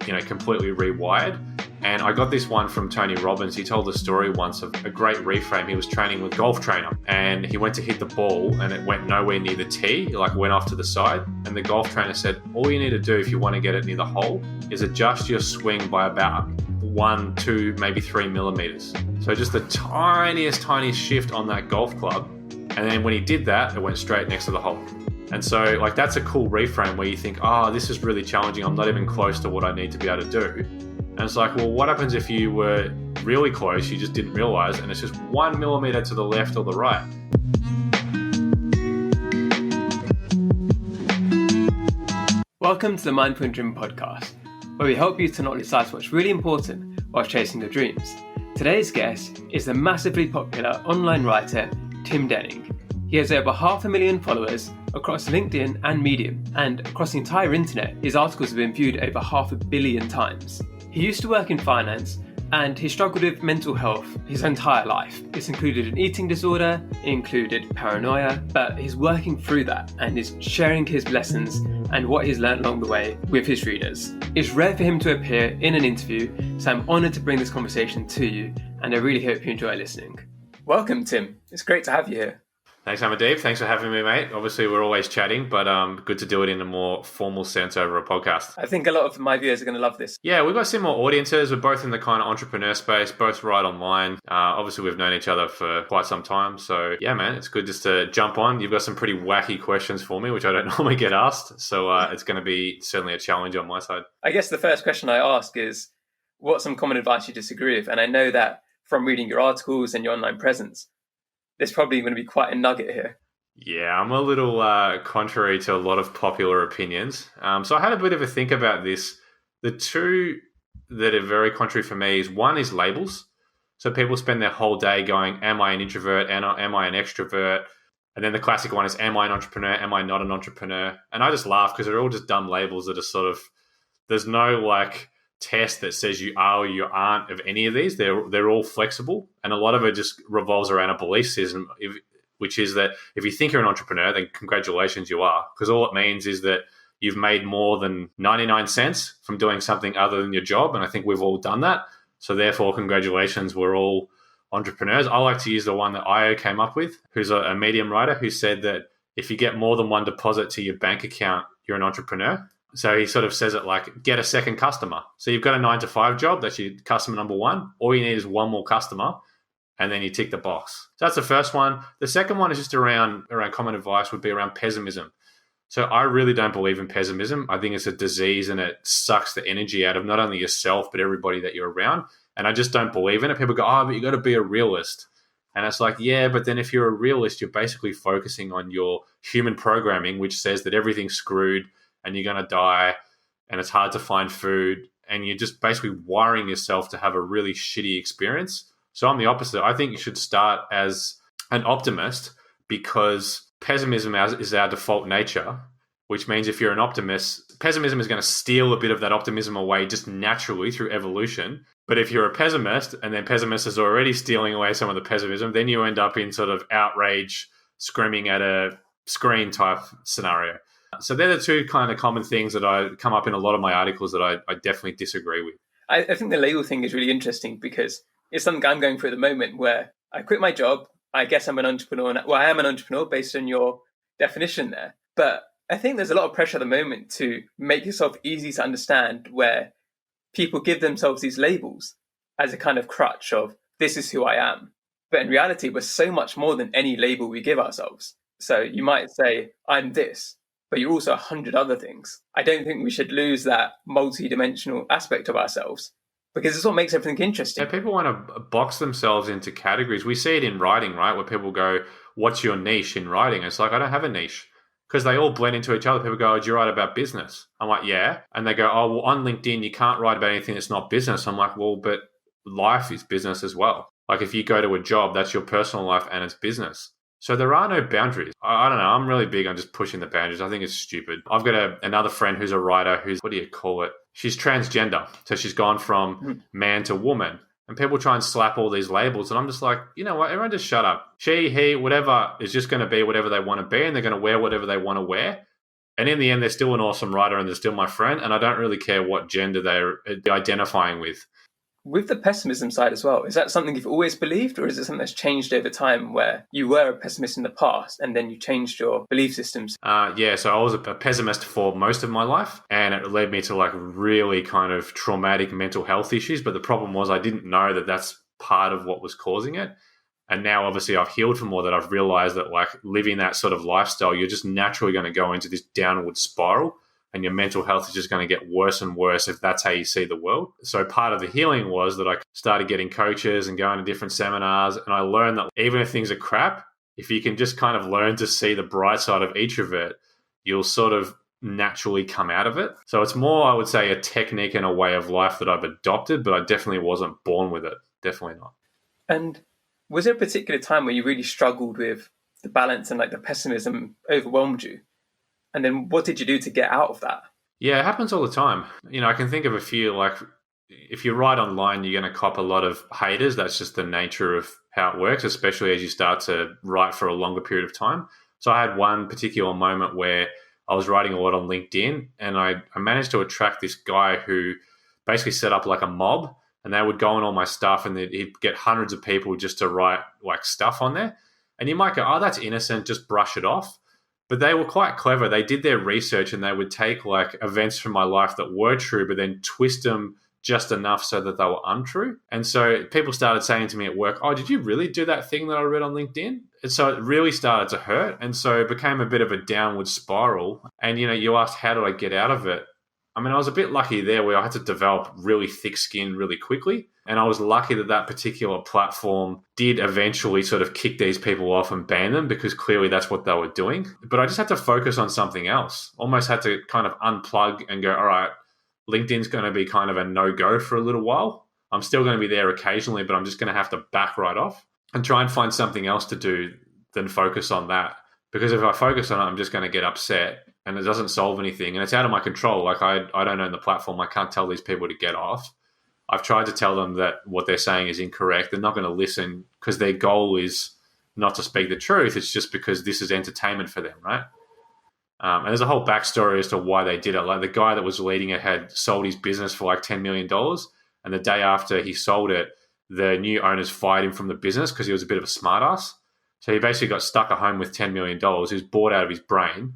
completely rewired. And I got this one from Tony Robbins. He told a story once of a great reframe. He was training with a golf trainer and he went to hit the ball and it went nowhere near the tee, like went off to the side. And the golf trainer said, all you need to do if you want to get it near the hole is adjust your swing by about 1, 2, maybe 3 millimeters. So just the tiniest shift on that golf club. And then when he did that, it went straight next to the hole. And so like that's a cool reframe where you think, this is really challenging. I'm not even close to what I need to be able to do. And it's like, well, what happens if you were really close, you just didn't realize, and it's just 1 millimeter to the left or the right? Welcome to the Mindful and Dream podcast, where we help you to not lose sight of what's really important while chasing your dreams. Today's guest is the massively popular online writer, Tim Denning. He has over 500,000 followers across LinkedIn and Medium, and across the entire internet, his articles have been viewed over 500 million times. He used to work in finance and he struggled with mental health his entire life. This included an eating disorder, it included paranoia, but he's working through that and is sharing his lessons and what he's learned along the way with his readers. It's rare for him to appear in an interview, so I'm honoured to bring this conversation to you, and I really hope you enjoy listening. Welcome, Tim. It's great to have you here. Thanks, Amaddeep. Thanks for having me, mate. Obviously, we're always chatting, but good to do it in a more formal sense over a podcast. I think a lot of my viewers are going to love this. Yeah, we've got similar audiences. We're both in the kind of entrepreneur space, both write online. Obviously, we've known each other for quite some time. So, yeah, man, it's good just to jump on. You've got some pretty wacky questions for me, which I don't normally get asked. So it's going to be certainly a challenge on my side. I guess the first question I ask is, what's some common advice you disagree with? And I know that from reading your articles and your online presence, there's probably going to be quite a nugget here. Yeah, I'm a little contrary to a lot of popular opinions. So I had a bit of a think about this. The two that are very contrary for me is one is labels. So people spend their whole day going, am I an introvert? Am I an extrovert? And then the classic one is, am I an entrepreneur? Am I not an entrepreneur? And I just laugh because they're all just dumb labels that are sort of, there's no like test that says you are or you aren't of any of these. They're all flexible, and a lot of it just revolves around a belief system, which is that if you think you're an entrepreneur, then congratulations, you are, because all it means is that you've made more than 99 cents from doing something other than your job, and I think we've all done that. So therefore, congratulations, we're all entrepreneurs. I like to use the one that Io came up with, who's a Medium writer, who said that if you get more than one deposit to your bank account, you're an entrepreneur. So he sort of says it like, get a second customer. So you've got a 9-to-5 job, that's your customer number one. All you need is one more customer, and then you tick the box. So that's the first one. The second one is just around common advice would be around pessimism. So I really don't believe in pessimism. I think it's a disease and it sucks the energy out of not only yourself, but everybody that you're around. And I just don't believe in it. People go, but you got to be a realist. And it's like, yeah, but then if you're a realist, you're basically focusing on your human programming, which says that everything's screwed, and you're going to die, and it's hard to find food, and you're just basically wiring yourself to have a really shitty experience. So I'm the opposite. I think you should start as an optimist, because pessimism is our default nature, which means if you're an optimist, pessimism is going to steal a bit of that optimism away just naturally through evolution. But if you're a pessimist, and then pessimist is already stealing away some of the pessimism, then you end up in sort of outrage, screaming at a screen type scenario. So they're the two kind of common things that I come up in a lot of my articles that I definitely disagree with. I think the label thing is really interesting because it's something I'm going through at the moment where I quit my job. I guess I'm an entrepreneur. Well, I am an entrepreneur based on your definition there. But I think there's a lot of pressure at the moment to make yourself easy to understand, where people give themselves these labels as a kind of crutch of, this is who I am. But in reality, we're so much more than any label we give ourselves. So you might say, I'm this, but you're also 100 other things. I don't think we should lose that multi-dimensional aspect of ourselves, because it's what makes everything interesting. Yeah, people want to box themselves into categories. We see it in writing, right? Where people go, what's your niche in writing? It's like, I don't have a niche, because they all blend into each other. People go, do you write about business? I'm like, yeah. And they go, well, on LinkedIn, you can't write about anything that's not business. I'm like, well, but life is business as well. Like if you go to a job, that's your personal life and it's business. So there are no boundaries. I don't know. I'm really big on just pushing the boundaries. I think it's stupid. I've got another friend who's a writer who's, what do you call it? She's transgender. So she's gone from man to woman. And people try and slap all these labels. And I'm just like, you know what? Everyone just shut up. She, he, whatever is just going to be whatever they want to be. And they're going to wear whatever they want to wear. And in the end, they're still an awesome writer and they're still my friend. And I don't really care what gender they're identifying with. With the pessimism side as well, is that something you've always believed, or is it something that's changed over time where you were a pessimist in the past and then you changed your belief systems? Yeah, so I was a pessimist for most of my life, and it led me to like really kind of traumatic mental health issues. But the problem was I didn't know that that's part of what was causing it. And now obviously I've healed from all that. I've realized that like living that sort of lifestyle, you're just naturally going to go into this downward spiral. And your mental health is just going to get worse and worse if that's how you see the world. So part of the healing was that I started getting coaches and going to different seminars. And I learned that even if things are crap, if you can just kind of learn to see the bright side of each of it, you'll sort of naturally come out of it. So it's more, I would say, a technique and a way of life that I've adopted, but I definitely wasn't born with it. Definitely not. And was there a particular time where you really struggled with the balance and like the pessimism overwhelmed you? And then what did you do to get out of that? Yeah, it happens all the time. I can think of a few, like if you write online, you're going to cop a lot of haters. That's just the nature of how it works, especially as you start to write for a longer period of time. So I had one particular moment where I was writing a lot on LinkedIn, and I managed to attract this guy who basically set up like a mob, and they would go on all my stuff and he'd get hundreds of people just to write like stuff on there. And you might go, oh, that's innocent, just brush it off. But they were quite clever. They did their research and they would take like events from my life that were true, but then twist them just enough so that they were untrue. And so people started saying to me at work, oh, did you really do that thing that I read on LinkedIn? And so it really started to hurt. And so it became a bit of a downward spiral. And, you asked, how do I get out of it? I mean, I was a bit lucky there where I had to develop really thick skin really quickly. And I was lucky that particular platform did eventually sort of kick these people off and ban them, because clearly that's what they were doing. But I just had to focus on something else. Almost had to kind of unplug and go, all right, LinkedIn's going to be kind of a no-go for a little while. I'm still going to be there occasionally, but I'm just going to have to back right off and try and find something else to do than focus on that. Because if I focus on it, I'm just going to get upset and it doesn't solve anything. And it's out of my control. Like I don't own the platform. I can't tell these people to get off. I've tried to tell them that what they're saying is incorrect. They're not going to listen because their goal is not to speak the truth. It's just because this is entertainment for them, right? And there's a whole backstory as to why they did it. Like the guy that was leading it had sold his business for like $10 million. And the day after he sold it, the new owners fired him from the business because he was a bit of a smartass. So he basically got stuck at home with $10 million. He was bored out of his brain.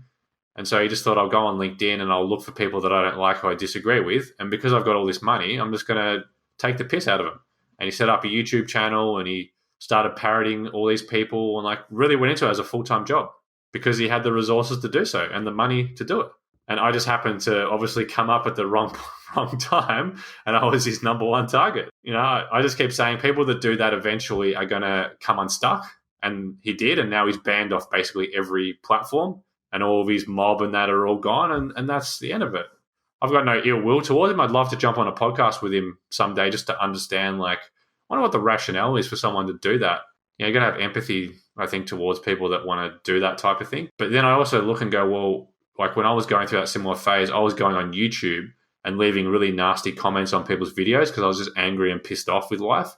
And so he just thought, I'll go on LinkedIn and I'll look for people that I don't like or I disagree with. And because I've got all this money, I'm just going to take the piss out of them. And he set up a YouTube channel and he started parroting all these people and like really went into it as a full-time job because he had the resources to do so and the money to do it. And I just happened to obviously come up at the wrong time, and I was his number one target. I just keep saying people that do that eventually are going to come unstuck. And he did, and now he's banned off basically every platform. And all of his mob and that are all gone, and that's the end of it. I've got no ill will towards him. I'd love to jump on a podcast with him someday just to understand, like, I wonder what the rationale is for someone to do that. You're going to have empathy, I think, towards people that want to do that type of thing. But then I also look and go, well, like when I was going through that similar phase, I was going on YouTube and leaving really nasty comments on people's videos because I was just angry and pissed off with life.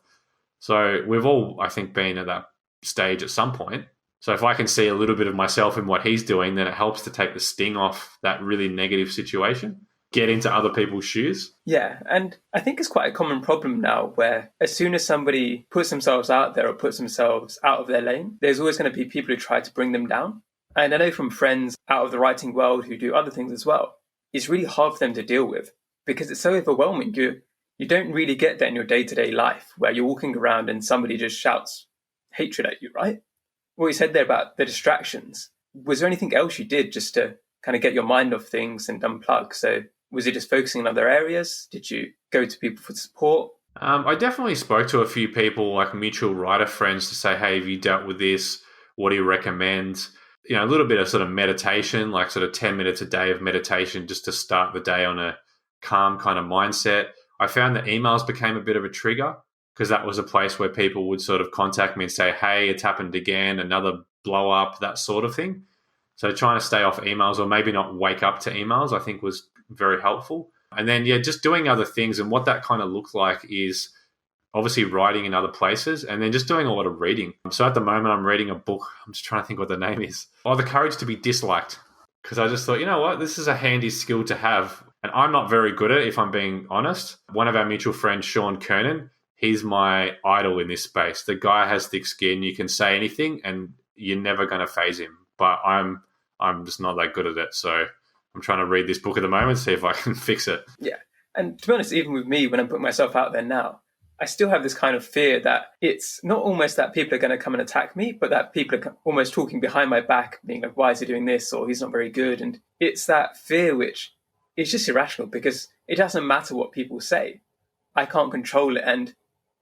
So we've all, I think, been at that stage at some point. So if I can see a little bit of myself in what he's doing, then it helps to take the sting off that really negative situation, get into other people's shoes. Yeah, and I think it's quite a common problem now where as soon as somebody puts themselves out there or puts themselves out of their lane, there's always going to be people who try to bring them down. And I know from friends out of the writing world who do other things as well, it's really hard for them to deal with because it's so overwhelming. You don't really get that in your day-to-day life where you're walking around and somebody just shouts hatred at you, right? What you said there about the distractions, was there anything else you did just to kind of get your mind off things and unplug? So was it just focusing on other areas? Did you go to people for support? I definitely spoke to a few people, like mutual writer friends, to say, hey, have you dealt with this? What do you recommend? A little bit of sort of meditation, like sort of 10 minutes a day of meditation just to start the day on a calm kind of mindset. I found that emails became a bit of a trigger, because that was a place where people would sort of contact me and say, hey, it's happened again, another blow up, that sort of thing. So trying to stay off emails or maybe not wake up to emails, I think was very helpful. And then, just doing other things. And what that kind of looked like is obviously writing in other places and then just doing a lot of reading. So at the moment, I'm reading a book. I'm just trying to think what the name is. The Courage to be Disliked. because I just thought, you know what, this is a handy skill to have. And I'm not very good at it, if I'm being honest. One of our mutual friends, Sean Kernan, he's my idol in this space. The guy has thick skin. You can say anything and you're never going to phase him. But I'm just not that good at it. So I'm trying to read this book at the moment, see if I can fix it. Yeah. And to be honest, even with me, when I'm putting myself out there now, I still have this kind of fear that it's not almost that people are going to come and attack me, but that people are almost talking behind my back, being like, why is he doing this? Or he's not very good. And it's that fear which is just irrational, because it doesn't matter what people say. I can't control it. And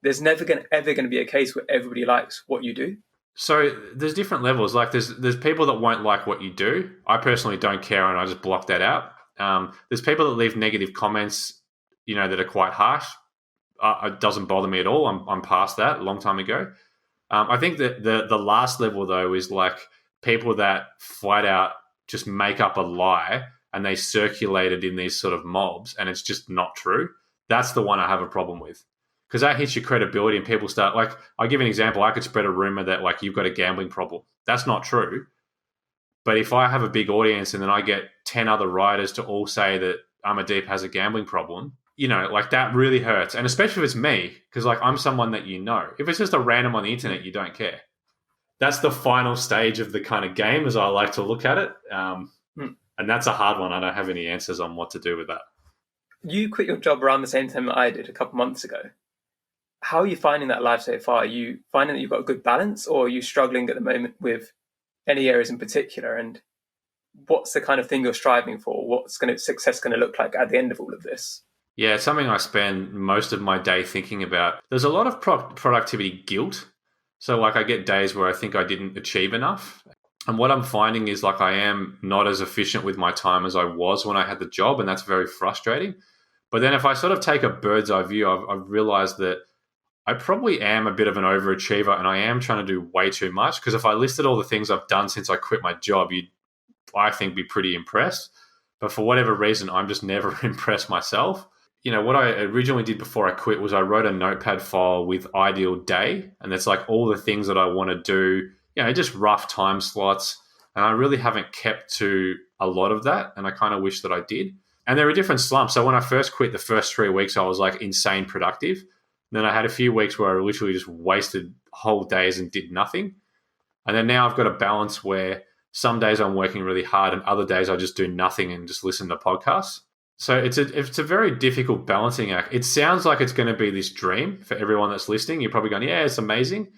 there's never ever going to be a case where everybody likes what you do. So there's different levels. Like there's people that won't like what you do. I personally don't care, and I just block that out. There's people that leave negative comments, that are quite harsh. It doesn't bother me at all. I'm past that a long time ago. I think that the last level, though, is like people that flat out just make up a lie and they circulate it in these sort of mobs, and it's just not true. That's the one I have a problem with, because that hits your credibility and people start, like, I'll give you an example. I could spread a rumor that, like, you've got a gambling problem. That's not true. But if I have a big audience and then I get 10 other writers to all say that Amardeep has a gambling problem, like, that really hurts. And especially if it's me, because, like, I'm someone that If it's just a random on the internet, you don't care. That's the final stage of the kind of game, as I like to look at it. And that's a hard one. I don't have any answers on what to do with that. You quit your job around the same time that I did a couple months ago. How are you finding that life so far? Are you finding that you've got a good balance, or are you struggling at the moment with any areas in particular? And what's the kind of thing you're striving for? What's success going to look like at the end of all of this? Yeah, it's something I spend most of my day thinking about. There's a lot of productivity guilt. So, like, I get days where I think I didn't achieve enough. And what I'm finding is, like, I am not as efficient with my time as I was when I had the job, and that's very frustrating. But then if I sort of take a bird's eye view, I've realized that I probably am a bit of an overachiever, and I am trying to do way too much, because if I listed all the things I've done since I quit my job, you'd, I think, be pretty impressed. But for whatever reason, I'm just never impressed myself. What I originally did before I quit was I wrote a notepad file with ideal day, and it's like all the things that I want to do, just rough time slots. And I really haven't kept to a lot of that, and I kind of wish that I did. And there are different slumps. So when I first quit, the first 3 weeks, I was like insane productive. Then I had a few weeks where I literally just wasted whole days and did nothing. And then now I've got a balance where some days I'm working really hard and other days I just do nothing and just listen to podcasts. So it's a very difficult balancing act. It sounds like it's going to be this dream for everyone that's listening. You're probably going, yeah, it's amazing.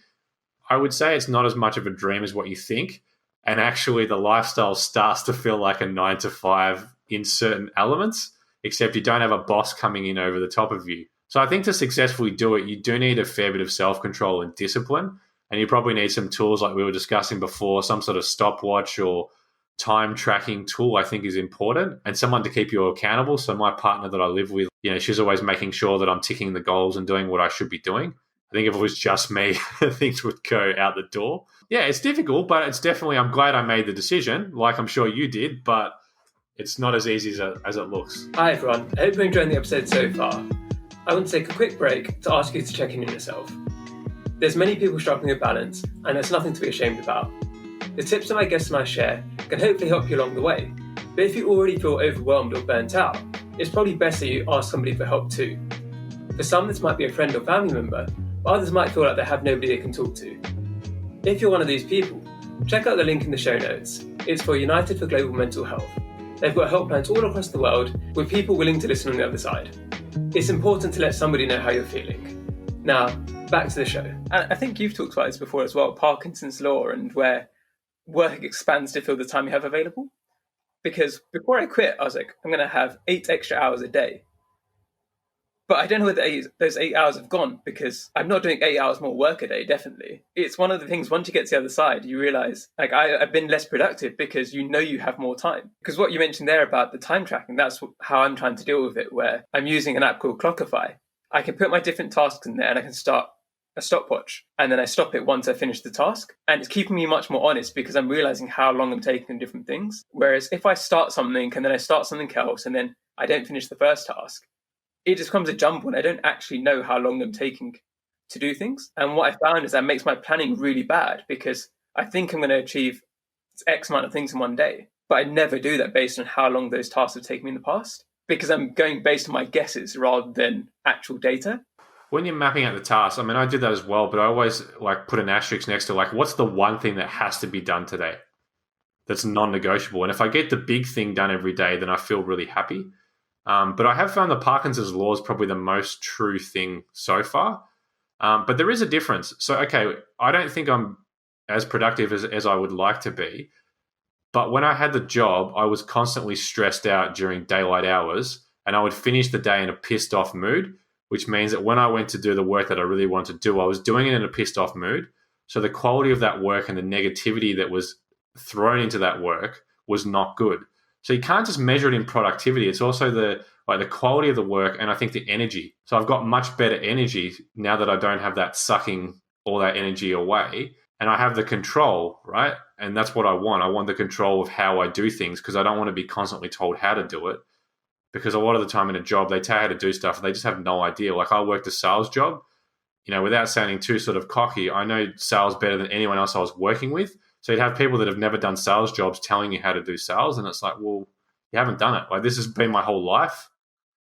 I would say it's not as much of a dream as what you think. And actually the lifestyle starts to feel like a 9 to 5 in certain elements, except you don't have a boss coming in over the top of you. So I think to successfully do it, you do need a fair bit of self-control and discipline. And you probably need some tools like we were discussing before, some sort of stopwatch or time tracking tool, I think, is important, and someone to keep you accountable. So my partner that I live with, she's always making sure that I'm ticking the goals and doing what I should be doing. I think if it was just me, things would go out the door. Yeah, it's difficult, but it's definitely, I'm glad I made the decision, like I'm sure you did, but it's not as easy as it looks. Hi everyone, I hope you're enjoying the episode so far. I want to take a quick break to ask you to check in on yourself. There's many people struggling with balance, and there's nothing to be ashamed about. The tips that my guests and I share can hopefully help you along the way. But if you already feel overwhelmed or burnt out, it's probably best that you ask somebody for help too. For some, this might be a friend or family member, but others might feel like they have nobody they can talk to. If you're one of these people, check out the link in the show notes. It's for United for Global Mental Health. They've got helplines all across the world with people willing to listen on the other side. It's important to let somebody know how you're feeling. Now, back to the show. And I think you've talked about this before as well, Parkinson's law, and where work expands to fill the time you have available. Because before I quit, I was like, I'm going to have 8 extra hours a day. But I don't know whether those 8 hours have gone, because I'm not doing 8 hours more work a day, definitely. It's one of the things, once you get to the other side, you realize, like, I've been less productive because you have more time. Because what you mentioned there about the time tracking, that's how I'm trying to deal with it, where I'm using an app called Clockify. I can put my different tasks in there and I can start a stopwatch, and then I stop it once I finish the task. And it's keeping me much more honest because I'm realizing how long I'm taking on different things. Whereas if I start something and then I start something else and then I don't finish the first task, it just becomes a jumble and I don't actually know how long I'm taking to do things. And what I found is that makes my planning really bad because I think I'm going to achieve X amount of things in one day. But I never do that based on how long those tasks have taken me in the past, because I'm going based on my guesses rather than actual data. When you're mapping out the tasks, I mean, I did that as well, but I always like put an asterisk next to like, what's the one thing that has to be done today that's non-negotiable? And if I get the big thing done every day, then I feel really happy. But I have found the Parkinson's law is probably the most true thing so far. But there is a difference. So, okay, I don't think I'm as productive as I would like to be. But when I had the job, I was constantly stressed out during daylight hours, and I would finish the day in a pissed off mood, which means that when I went to do the work that I really wanted to do, I was doing it in a pissed off mood. So the quality of that work and the negativity that was thrown into that work was not good. So you can't just measure it in productivity. It's also the quality of the work, and I think the energy. So I've got much better energy now that I don't have that sucking all that energy away, and I have the control, right? And that's what I want. I want the control of how I do things, because I don't want to be constantly told how to do it. Because a lot of the time in a job, they tell you how to do stuff and they just have no idea. Like, I worked a sales job, without sounding too sort of cocky, I know sales better than anyone else I was working with. So you'd have people that have never done sales jobs telling you how to do sales. And it's like, well, you haven't done it. Like, this has been my whole life.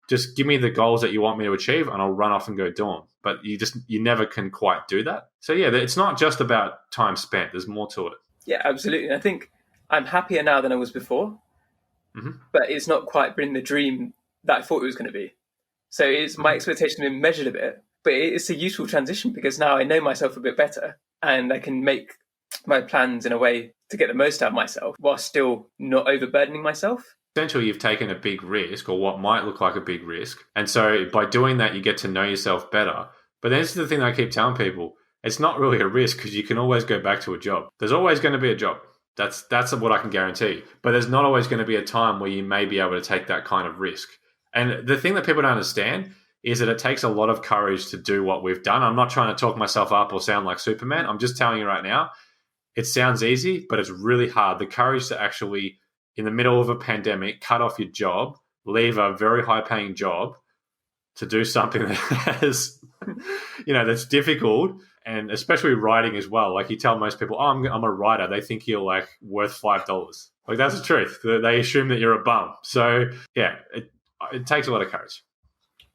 Just give me the goals that you want me to achieve and I'll run off and go do them. But you never can quite do that. So yeah, it's not just about time spent. There's more to it. Yeah, absolutely. I think I'm happier now than I was before. Mm-hmm. But it's not quite been the dream that I thought it was going to be. So my expectations have been measured a bit, but it's a useful transition because now I know myself a bit better and I can make my plans in a way to get the most out of myself while still not overburdening myself. Essentially, you've taken a big risk, or what might look like a big risk. And so by doing that, you get to know yourself better. But this is the thing that I keep telling people. It's not really a risk because you can always go back to a job. There's always going to be a job. That's what I can guarantee. But there's not always going to be a time where you may be able to take that kind of risk. And the thing that people don't understand is that it takes a lot of courage to do what we've done. I'm not trying to talk myself up or sound like Superman. I'm just telling you right now, it sounds easy, but it's really hard. The courage to actually, in the middle of a pandemic, cut off your job, leave a very high-paying job to do something that has, that's difficult. And especially writing as well. Like, you tell most people, oh, I'm a writer. They think you're like worth $5. Like, that's the truth. They assume that you're a bum. So yeah, it takes a lot of courage.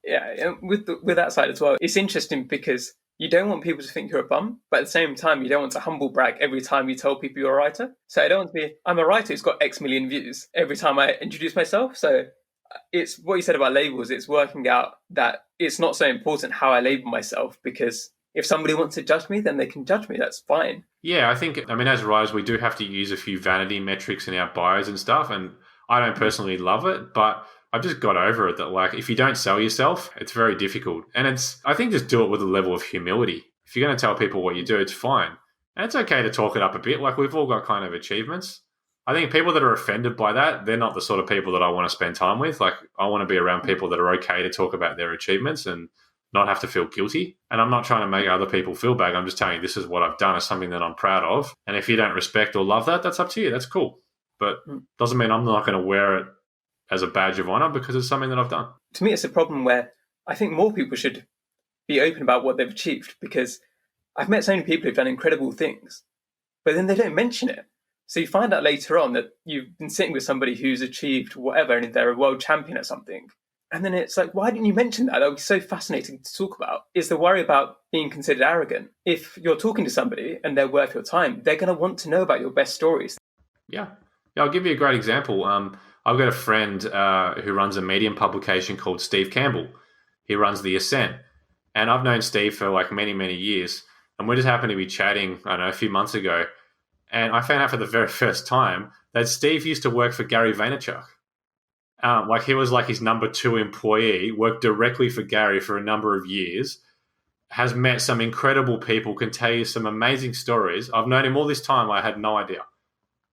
Yeah, and with that side as well, it's interesting because you don't want people to think you're a bum, but at the same time, you don't want to humble brag every time you tell people you're a writer. So I don't want to be, I'm a writer who's got X million views every time I introduce myself. So it's what you said about labels. It's working out that it's not so important how I label myself, because if somebody wants to judge me, then they can judge me. That's fine. Yeah, as writers, we do have to use a few vanity metrics in our bios and stuff. And I don't personally love it, but I've just got over it that, like, if you don't sell yourself, it's very difficult. And I think just do it with a level of humility. If you're going to tell people what you do, it's fine. And it's okay to talk it up a bit. Like, we've all got kind of achievements. I think people that are offended by that, they're not the sort of people that I want to spend time with. Like, I want to be around people that are okay to talk about their achievements and not have to feel guilty. And I'm not trying to make other people feel bad. I'm just telling you this is what I've done. It's something that I'm proud of. And if you don't respect or love that, that's up to you. That's cool. But doesn't mean I'm not going to wear it as a badge of honor because it's something that I've done. To me, it's a problem where I think more people should be open about what they've achieved, because I've met so many people who've done incredible things, but then they don't mention it. So you find out later on that you've been sitting with somebody who's achieved whatever and they're a world champion at something. And then it's like, why didn't you mention that? That would be so fascinating to talk about. Is the worry about being considered arrogant. If you're talking to somebody and they're worth your time, they're going to want to know about your best stories. Yeah. I'll give you a great example. I've got a friend who runs a Medium publication called Steve Campbell. He runs The Ascent. And I've known Steve for like many, many years. And we just happened to be chatting, I don't know, a few months ago. And I found out for the very first time that Steve used to work for Gary Vaynerchuk. Like, he was like his number 2 employee, worked directly for Gary for a number of years, has met some incredible people, can tell you some amazing stories. I've known him all this time. I had no idea.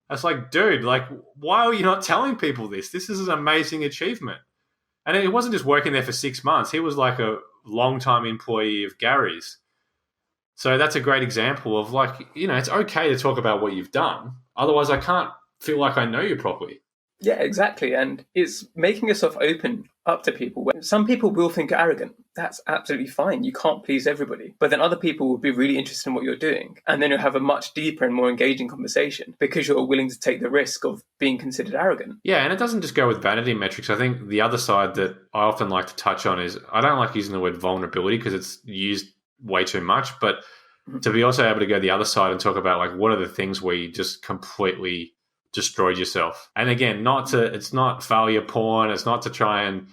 I was like, dude, like, why are you not telling people this? This is an amazing achievement. And it wasn't just working there for 6 months. He was like a long-time employee of Gary's. So that's a great example of, like, it's okay to talk about what you've done. Otherwise, I can't feel like I know you properly. Yeah, exactly. And it's making yourself open up to people. Some people will think you're arrogant. that's absolutely fine. You can't please everybody. But then other people will be really interested in what you're doing. And then you'll have a much deeper and more engaging conversation because you're willing to take the risk of being considered arrogant. Yeah, and it doesn't just go with vanity metrics. I think the other side that I often like to touch on is I don't like using the word vulnerability because it's used way too much, but to be also able to go the other side and talk about like what are the things where you just completely destroyed yourself. And again, it's not failure porn, it's not to try and,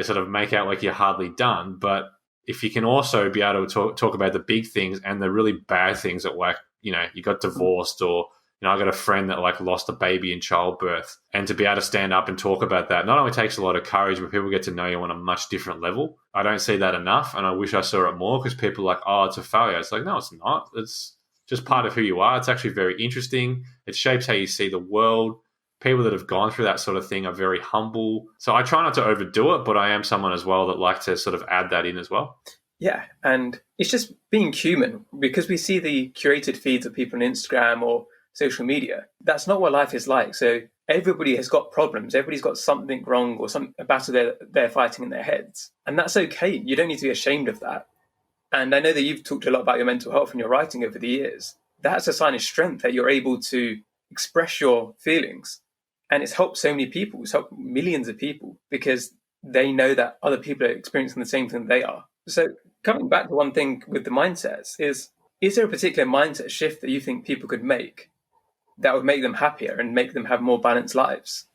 sort of make out like you're hardly done, but if you can also be able to talk about the big things and the really bad things that like, you got divorced or I got a friend that like lost a baby in childbirth, and to be able to stand up and talk about that not only takes a lot of courage, but people get to know you on a much different level. I don't see that enough, and I wish I saw it more because people are like, oh, it's a failure. It's like, no, it's not. It's just part of who you are. It's actually very interesting. It shapes how you see the world. People that have gone through that sort of thing are very humble. So I try not to overdo it, but I am someone as well that like to sort of add that in as well. Yeah, and it's just being human because we see the curated feeds of people on Instagram or social media. That's not what life is like. So everybody has got problems. Everybody's got something wrong or a battle they're fighting in their heads. And that's okay. You don't need to be ashamed of that. And I know that you've talked a lot about your mental health in your writing over the years. That's a sign of strength that you're able to express your feelings. And it's helped so many people. It's helped millions of people because they know that other people are experiencing the same thing they are. So coming back to one thing with the mindsets is there a particular mindset shift that you think people could make that would make them happier and make them have more balanced lives?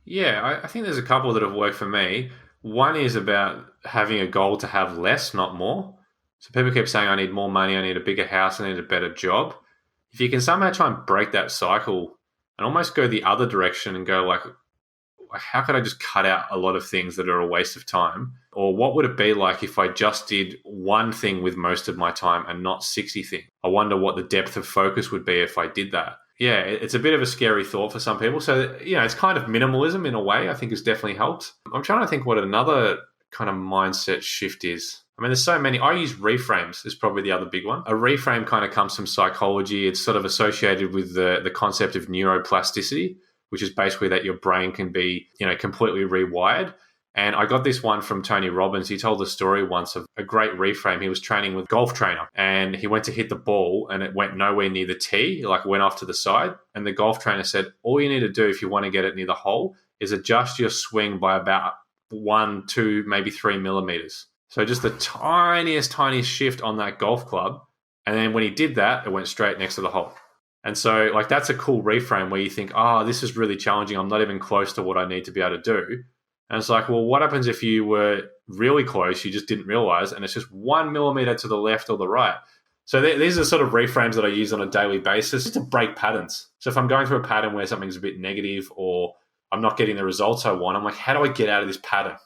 Yeah, I think there's a couple that have worked for me. One is about having a goal to have less, not more. So people keep saying, I need more money, I need a bigger house, I need a better job. If you can somehow try and break that cycle and almost go the other direction and go like, how could I just cut out a lot of things that are a waste of time? Or what would it be like if I just did one thing with most of my time and not 60 things? I wonder what the depth of focus would be if I did that. Yeah, it's a bit of a scary thought for some people. So, it's kind of minimalism in a way, I think has definitely helped. I'm trying to think what another kind of mindset shift is. I mean, there's so many. I use reframes is probably the other big one. A reframe kind of comes from psychology. It's sort of associated with the concept of neuroplasticity, which is basically that your brain can be, completely rewired. And I got this one from Tony Robbins. He told a story once of a great reframe. He was training with a golf trainer and he went to hit the ball and it went nowhere near the tee, like went off to the side. And the golf trainer said, all you need to do if you want to get it near the hole is adjust your swing by about 1, 2, maybe 3 millimeters. So just the tiniest shift on that golf club. And then when he did that, it went straight next to the hole. And so like that's a cool reframe where you think, this is really challenging. I'm not even close to what I need to be able to do. And it's like, well, what happens if you were really close, you just didn't realize, and it's just 1 millimeter to the left or the right? So these are sort of reframes that I use on a daily basis just to break patterns. So if I'm going through a pattern where something's a bit negative or I'm not getting the results I want, I'm like, how do I get out of this pattern?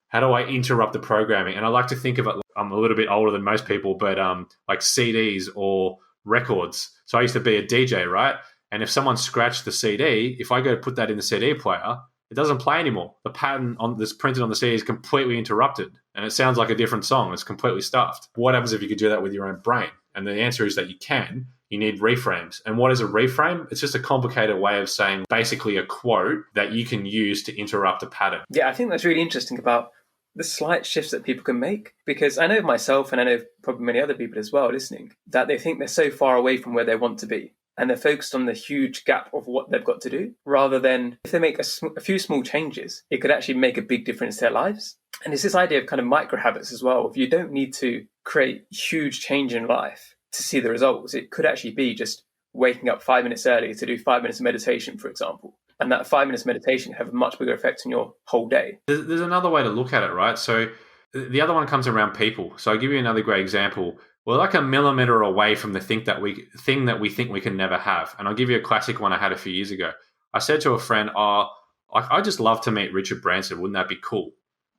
How do I interrupt the programming? And I like to think of it, I'm a little bit older than most people, but like CDs or records. So I used to be a DJ, right? And if someone scratched the CD, if I go put that in the CD player, it doesn't play anymore. The pattern that's printed on the CD is completely interrupted and it sounds like a different song. It's completely stuffed. What happens if you could do that with your own brain? And the answer is that you can. You need reframes. And what is a reframe? It's just a complicated way of saying basically a quote that you can use to interrupt a pattern. Yeah, I think that's really interesting about the slight shifts that people can make, because I know myself and I know probably many other people as well listening, that they think they're so far away from where they want to be. And they're focused on the huge gap of what they've got to do, rather than if they make a few small changes, it could actually make a big difference to their lives. And it's this idea of kind of micro habits as well. If you don't need to create huge change in life to see the results, it could actually be just waking up 5 minutes early to do 5 minutes of meditation, for example. And that 5 minutes meditation can have a much bigger effect on your whole day. There's another way to look at it, right? So the other one comes around people. So I'll give you another great example. We're like a millimeter away from the thing that we think we can never have. And I'll give you a classic one I had a few years ago. I said to a friend, I just love to meet Richard Branson. Wouldn't that be cool?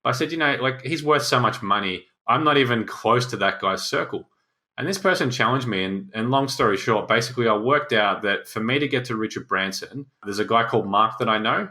I said, like he's worth so much money. I'm not even close to that guy's circle. And this person challenged me. And long story short, basically I worked out that for me to get to Richard Branson, there's a guy called Mark that I know.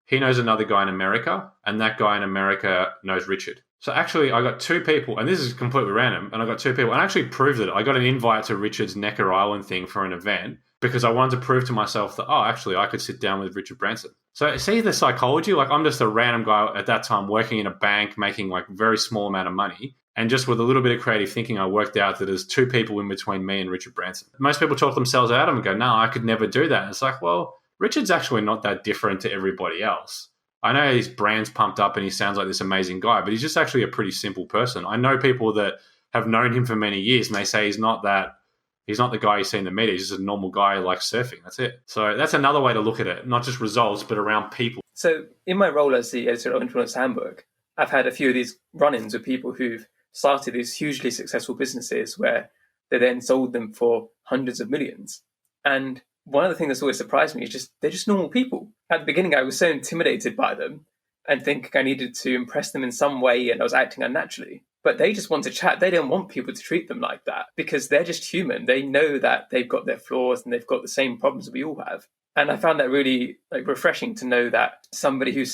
He knows another guy in America, and that guy in America knows Richard. So actually, I got 2 people, and this is completely random, and I got 2 people, and I actually proved it. I got an invite to Richard's Necker Island thing for an event, because I wanted to prove to myself that, actually, I could sit down with Richard Branson. So see the psychology? Like, I'm just a random guy at that time working in a bank, making like very small amount of money. And just with a little bit of creative thinking, I worked out that there's two people in between me and Richard Branson. Most people talk themselves out of them and go, no, I could never do that. And it's like, well, Richard's actually not that different to everybody else. I know his brand's pumped up and he sounds like this amazing guy, but he's just actually a pretty simple person. I know people that have known him for many years and they say he's not the guy you see in the media. He's just a normal guy who likes surfing. That's it. So that's another way to look at it, not just results, but around people. So in my role as the editor of Influence Handbook, I've had a few of these run-ins with people who've started these hugely successful businesses where they then sold them for hundreds of millions. And one of the things that's always surprised me is they're just normal people. At the beginning, I was so intimidated by them and thinking I needed to impress them in some way and I was acting unnaturally. But they just want to chat. They don't want people to treat them like that because they're just human. They know that they've got their flaws and they've got the same problems that we all have. And I found that really refreshing to know that somebody who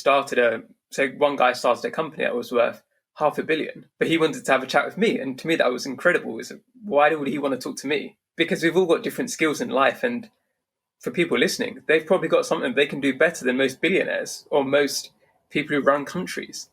one guy started a company that was worth $500 million, but he wanted to have a chat with me. And to me, that was incredible. Why would he want to talk to me? Because we've all got different skills in life. And for people listening, they've probably got something they can do better than most billionaires or most people who run countries,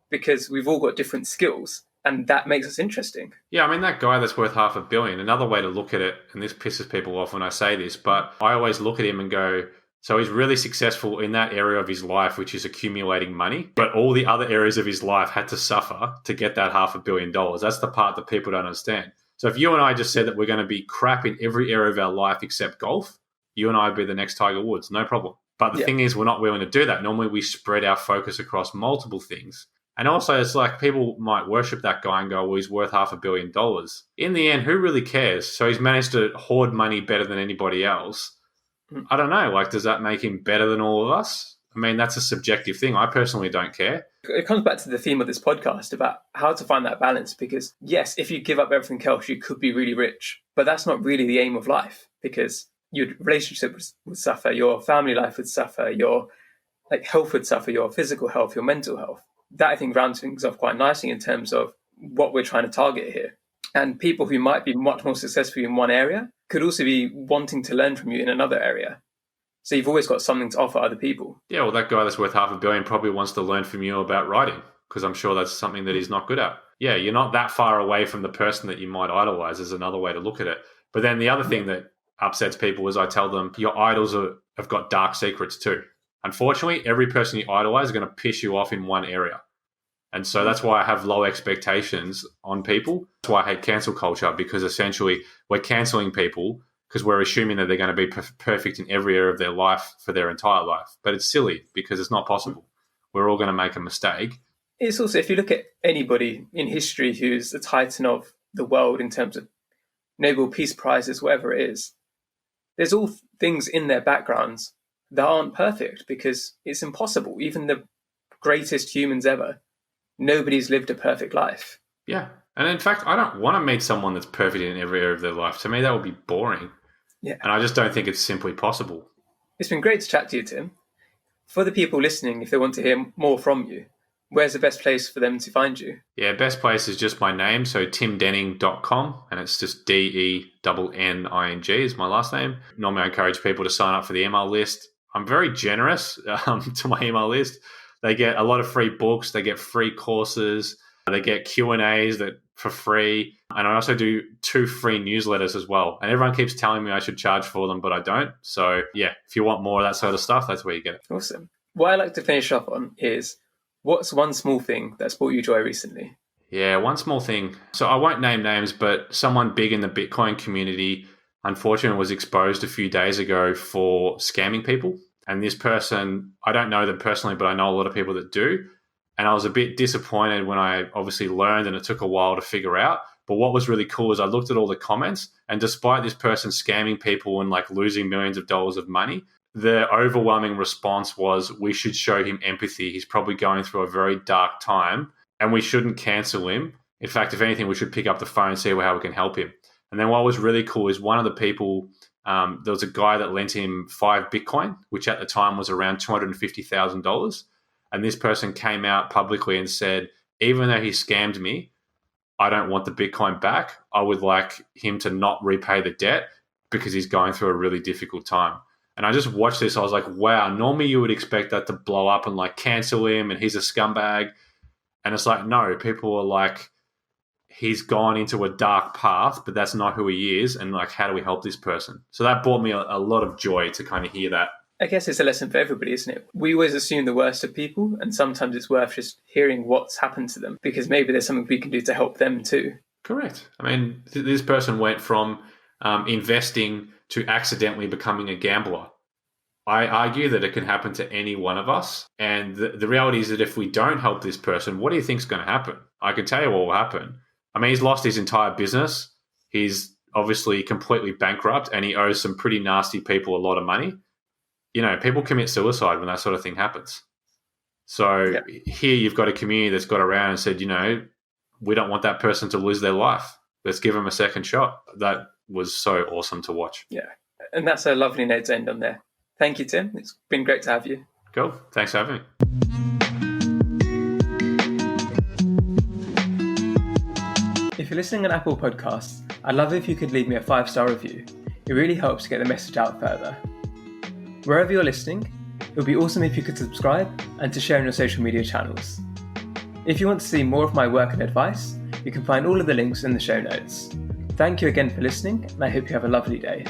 because we've all got different skills. And that makes us interesting. Yeah, I mean, that guy that's worth $500 million, another way to look at it, and this pisses people off when I say this, but I always look at him and go, so he's really successful in that area of his life, which is accumulating money, but all the other areas of his life had to suffer to get that $500 million. That's the part that people don't understand. So if you and I just said that we're going to be crap in every area of our life except golf, you and I would be the next Tiger Woods, no problem. But the thing is, we're not willing to do that. Normally we spread our focus across multiple things. And also, it's like people might worship that guy and go, well, he's worth $500 million. In the end, who really cares? So he's managed to hoard money better than anybody else. I don't know. Like, does that make him better than all of us? I mean, that's a subjective thing. I personally don't care. It comes back to the theme of this podcast about how to find that balance. Because, yes, if you give up everything else, you could be really rich. But that's not really the aim of life, because your relationship would suffer, your family life would suffer, your health would suffer, your physical health, your mental health. That, I think, rounds things off quite nicely in terms of what we're trying to target here. And people who might be much more successful in one area could also be wanting to learn from you in another area. So you've always got something to offer other people. Yeah, well, that guy that's worth $500 million probably wants to learn from you about writing, because I'm sure that's something that he's not good at. Yeah, you're not that far away from the person that you might idolize is another way to look at it. But then the other thing that upsets people is I tell them your idols have got dark secrets too. Unfortunately, every person you idolize is going to piss you off in one area. And so that's why I have low expectations on people. That's why I hate cancel culture, because essentially we're canceling people because we're assuming that they're going to be perfect in every area of their life for their entire life. But it's silly because it's not possible. We're all going to make a mistake. It's also, if you look at anybody in history who's the titan of the world in terms of Nobel Peace Prizes, whatever it is, there's all things in their backgrounds that aren't perfect because it's impossible. Even the greatest humans ever, nobody's lived a perfect life. Yeah. And in fact, I don't want to meet someone that's perfect in every area of their life. To me, that would be boring. Yeah. And I just don't think it's simply possible. It's been great to chat to you, Tim. For the people listening, if they want to hear more from you, where's the best place for them to find you? Yeah, best place is just my name. So timdenning.com, and it's just DENNING is my last name. Normally I encourage people to sign up for the email list. I'm very generous to my email list. They get a lot of free books. They get free courses. They get Q&As for free. And I also do 2 free newsletters as well. And everyone keeps telling me I should charge for them, but I don't. So yeah, if you want more of that sort of stuff, that's where you get it. Awesome. What I like to finish up on is, what's one small thing that's brought you joy recently? Yeah, one small thing. So I won't name names, but someone big in the Bitcoin community, unfortunately, was exposed a few days ago for scamming people. And this person, I don't know them personally, but I know a lot of people that do. And I was a bit disappointed when I obviously learned, and it took a while to figure out. But what was really cool is I looked at all the comments, and despite this person scamming people and losing millions of dollars of money, the overwhelming response was, we should show him empathy. He's probably going through a very dark time and we shouldn't cancel him. In fact, if anything, we should pick up the phone and see how we can help him. And then what was really cool is one of the people, there was a guy that lent him 5 Bitcoin, which at the time was around $250,000. And this person came out publicly and said, even though he scammed me, I don't want the Bitcoin back. I would like him to not repay the debt. because he's going through a really difficult time. And I just watched this. I was like, wow, normally you would expect that to blow up and like cancel him and he's a scumbag. And it's like, no, people are like, he's gone into a dark path, but that's not who he is. And like, how do we help this person? So that brought me a lot of joy to kind of hear that. I guess it's a lesson for everybody, isn't it? We always assume the worst of people, and sometimes it's worth just hearing what's happened to them, because maybe there's something we can do to help them too. Correct. I mean, this person went from investing to accidentally becoming a gambler. I argue that it can happen to any one of us. And the reality is that if we don't help this person, what do you think is going to happen? I can tell you what will happen. I mean, he's lost his entire business. He's obviously completely bankrupt, and he owes some pretty nasty people a lot of money. You know, people commit suicide when that sort of thing happens. So Here you've got a community that's got around and said, you know, we don't want that person to lose their life. Let's give them a second shot. That was so awesome to watch. Yeah. And that's a lovely note to end on there. Thank you, Tim. It's been great to have you. Cool. Thanks for having me. If you're listening on Apple Podcasts, I'd love it if you could leave me a 5-star review. It really helps to get the message out further. Wherever you're listening, it would be awesome if you could subscribe and to share on your social media channels. If you want to see more of my work and advice, you can find all of the links in the show notes. Thank you again for listening, and I hope you have a lovely day.